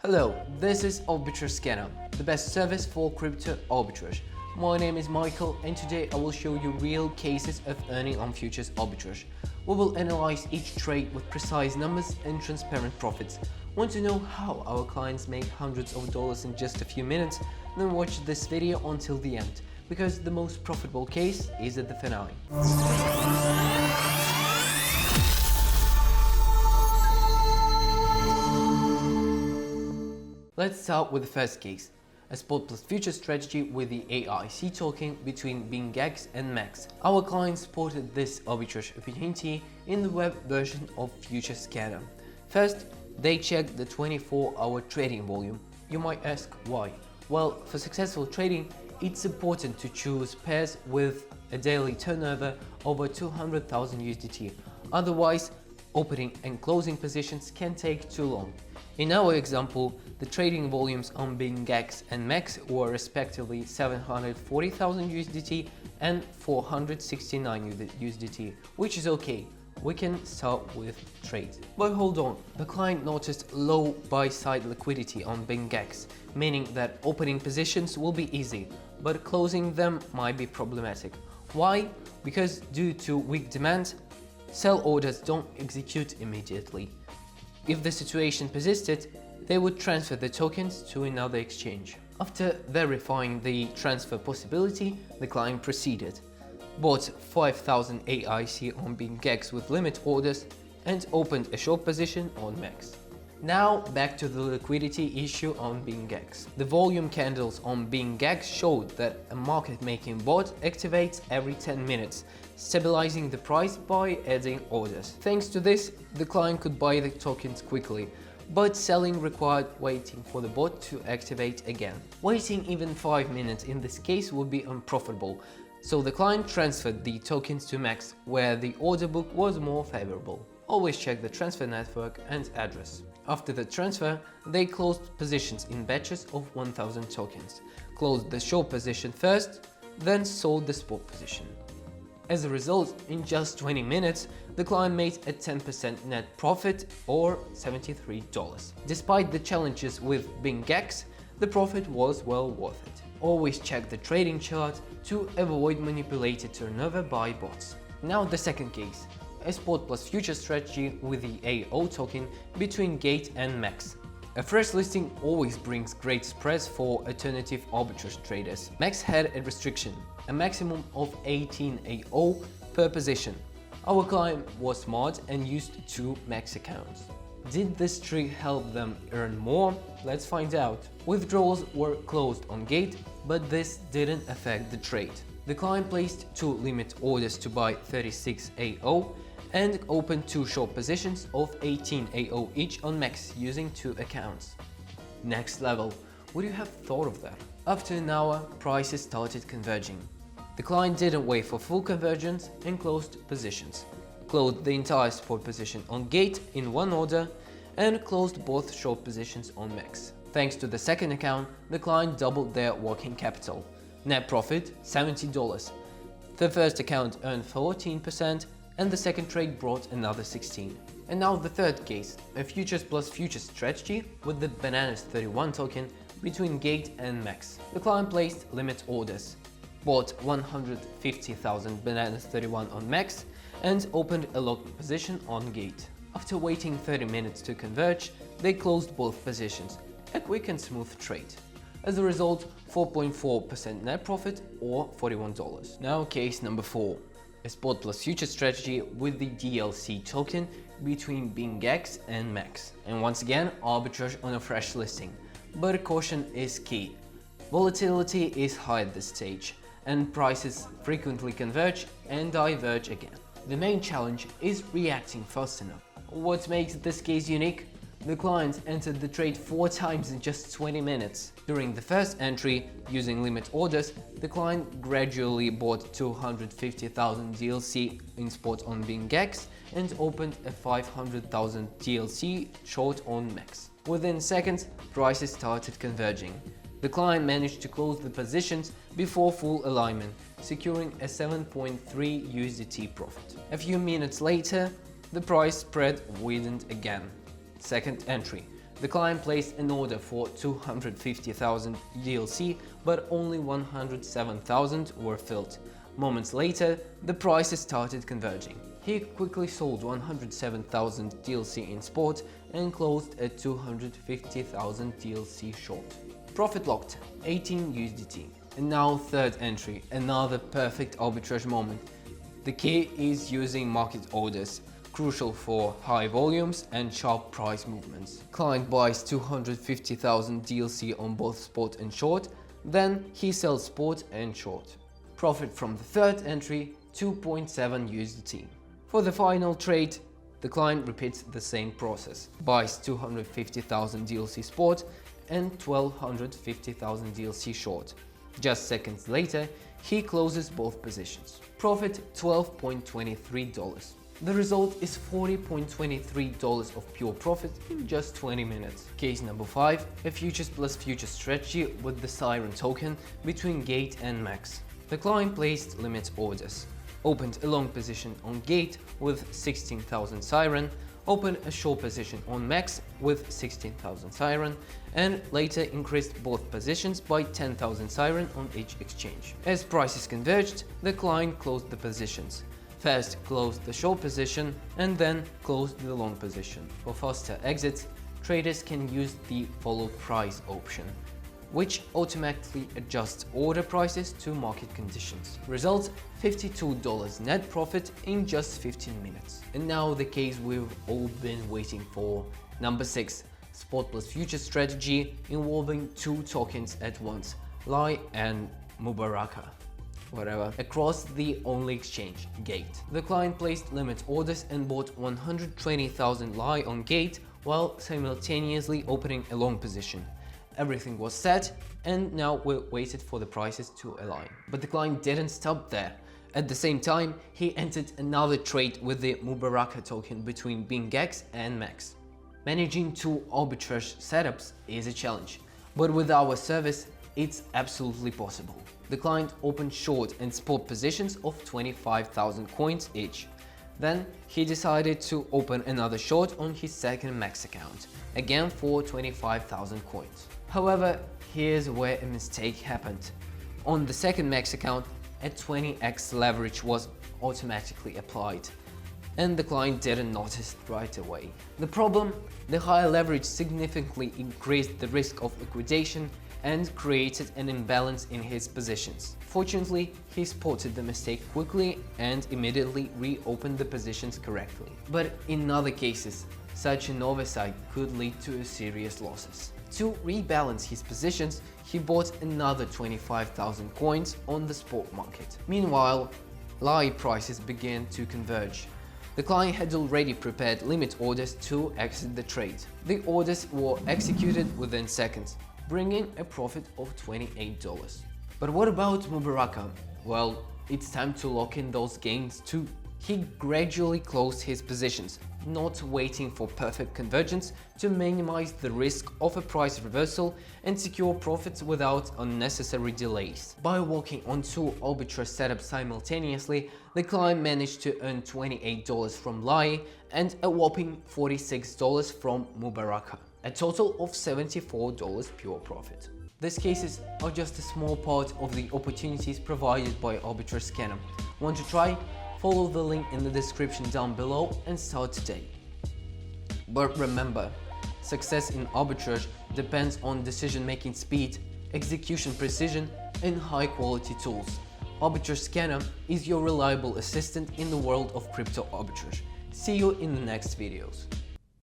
Hello, this is Arbitrage Scanner, the best service for crypto arbitrage. My name is Michael and today I will show you real cases of earning on futures arbitrage. We will analyze each trade with precise numbers and transparent profits. Want to know how our clients make hundreds of dollars in just a few minutes? Then watch this video until the end, because the most profitable case is at the finale. Let's start with the first case, a spot plus future strategy with the AIC token between BingX and MEXC. Our client spotted this arbitrage opportunity in the web version of Future Scanner. First, they checked the 24-hour trading volume. You might ask why? Well, for successful trading, it's important to choose pairs with a daily turnover over 200,000 USDT. Otherwise, opening and closing positions can take too long. In our example, the trading volumes on BingX and MEXC were respectively 740,000 USDT and 469 USDT, which is okay. We can start with trades. But hold on, the client noticed low buy-side liquidity on BingX, meaning that opening positions will be easy, but closing them might be problematic. Why? Because due to weak demand, sell orders don't execute immediately. If the situation persisted, they would transfer the tokens to another exchange. After verifying the transfer possibility, the client proceeded, bought 5,000 AIC on BingX with limit orders and opened a short position on MEXC. Now back to the liquidity issue on BingX. The volume candles on BingX showed that a market-making bot activates every 10 minutes, stabilizing the price by adding orders. Thanks to this, the client could buy the tokens quickly, but selling required waiting for the bot to activate again. Waiting even 5 minutes in this case would be unprofitable, so the client transferred the tokens to MEXC, where the order book was more favorable. Always check the transfer network and address. After the transfer, they closed positions in batches of 1,000 tokens, closed the short position first, then sold the spot position. As a result, in just 20 minutes, the client made a 10% net profit or $73. Despite the challenges with BingX, the profit was well worth it. Always check the trading chart to avoid manipulated turnover by bots. Now the second case, a spot plus future strategy with the AO token between Gate and MEXC. A fresh listing always brings great spreads for alternative arbitrage traders. MEXC had a restriction, a maximum of 18 AO per position. Our client was smart and used 2 MEXC accounts. Did this trick help them earn more? Let's find out. Withdrawals were closed on Gate, but this didn't affect the trade. The client placed 2 limit orders to buy 36 AO and opened 2 short positions of 18 AO each on MEXC using 2 accounts. Next level. Would you have thought of that? After an hour, prices started converging. The client didn't wait for full convergence and closed positions. Closed the entire spot position on Gate in one order and closed both short positions on MEXC. Thanks to the second account, the client doubled their working capital. Net profit $70. The first account earned 14% and the second trade brought another 16. And now the third case, a futures plus futures strategy with the Bananas 31 token between Gate and MEXC. The client placed limit orders, bought 150,000 Bananas 31 on MEXC and opened a locked position on Gate. After waiting 30 minutes to converge, they closed both positions, a quick and smooth trade. As a result, 4.4% net profit or $41. Now case number 4. A spot plus future strategy with the DLC token between BingX and MEXC. And once again, arbitrage on a fresh listing. But caution is key. Volatility is high at this stage, and prices frequently converge and diverge again. The main challenge is reacting fast enough. What makes this case unique? The client entered the trade 4 times in just 20 minutes. During the first entry, using limit orders, the client gradually bought 250,000 DLC in spot on BingX and opened a 500,000 DLC short on MEXC. Within seconds, prices started converging. The client managed to close the positions before full alignment, securing a 7.3 USDT profit. A few minutes later, the price spread widened again. Second entry. The client placed an order for 250,000 DLC, but only 107,000 were filled. Moments later, the prices started converging. He quickly sold 107,000 DLC in spot and closed at 250,000 DLC short. Profit locked, 18 USDT. And now third entry, another perfect arbitrage moment. The key is using market orders, crucial for high volumes and sharp price movements. Client buys 250,000 DLC on both spot and short, then he sells spot and short. Profit from the third entry, 2.7 USDT. For the final trade, the client repeats the same process, buys 250,000 DLC spot and 1,250,000 DLC short. Just seconds later, he closes both positions. Profit $12.23. The result is $40.23 of pure profit in just 20 minutes. Case number 5, a futures plus futures strategy with the Siren token between Gate and MEXC. The client placed limit orders, opened a long position on Gate with 16,000 Siren, opened a short position on MEXC with 16,000 Siren, and later increased both positions by 10,000 Siren on each exchange. As prices converged, the client closed the positions. First closed the short position and then closed the long position. For faster exits, traders can use the follow price option, which automatically adjusts order prices to market conditions. Result: $52 net profit in just 15 minutes. And now the case we've all been waiting for. Number 6. Spot plus future strategy involving two tokens at once, Lai and Mubaraka. Whatever, across the only exchange, Gate. The client placed limit orders and bought 120,000 Lai on Gate while simultaneously opening a long position. Everything was set, and now we waited for the prices to align. But the client didn't stop there. At the same time, he entered another trade with the Mubaraka token between BingX and MEXC. Managing two arbitrage setups is a challenge, but with our service, it's absolutely possible. The client opened short and spot positions of 25,000 coins each. Then he decided to open another short on his second MEXC account, again for 25,000 coins. However, here's where a mistake happened. On the second MEXC account, a 20x leverage was automatically applied, and the client didn't notice it right away. The problem? The higher leverage significantly increased the risk of liquidation and created an imbalance in his positions. Fortunately, he spotted the mistake quickly and immediately reopened the positions correctly. But in other cases, such an oversight could lead to serious losses. To rebalance his positions, he bought another 25,000 coins on the spot market. Meanwhile, Lai prices began to converge. The client had already prepared limit orders to exit the trade. The orders were executed within seconds, bringing a profit of $28. But what about Mubaraka? Well, it's time to lock in those gains too. He gradually closed his positions, not waiting for perfect convergence to minimize the risk of a price reversal and secure profits without unnecessary delays. By working on two arbitrage setups simultaneously, the client managed to earn $28 from Lai and a whopping $46 from Mubaraka, a total of $74 pure profit. These cases are just a small part of the opportunities provided by Arbitrage Scanner. Want to try? Follow the link in the description down below and start today. But remember, success in arbitrage depends on decision-making speed, execution precision, and high-quality tools. Arbitrage Scanner is your reliable assistant in the world of crypto arbitrage. See you in the next videos.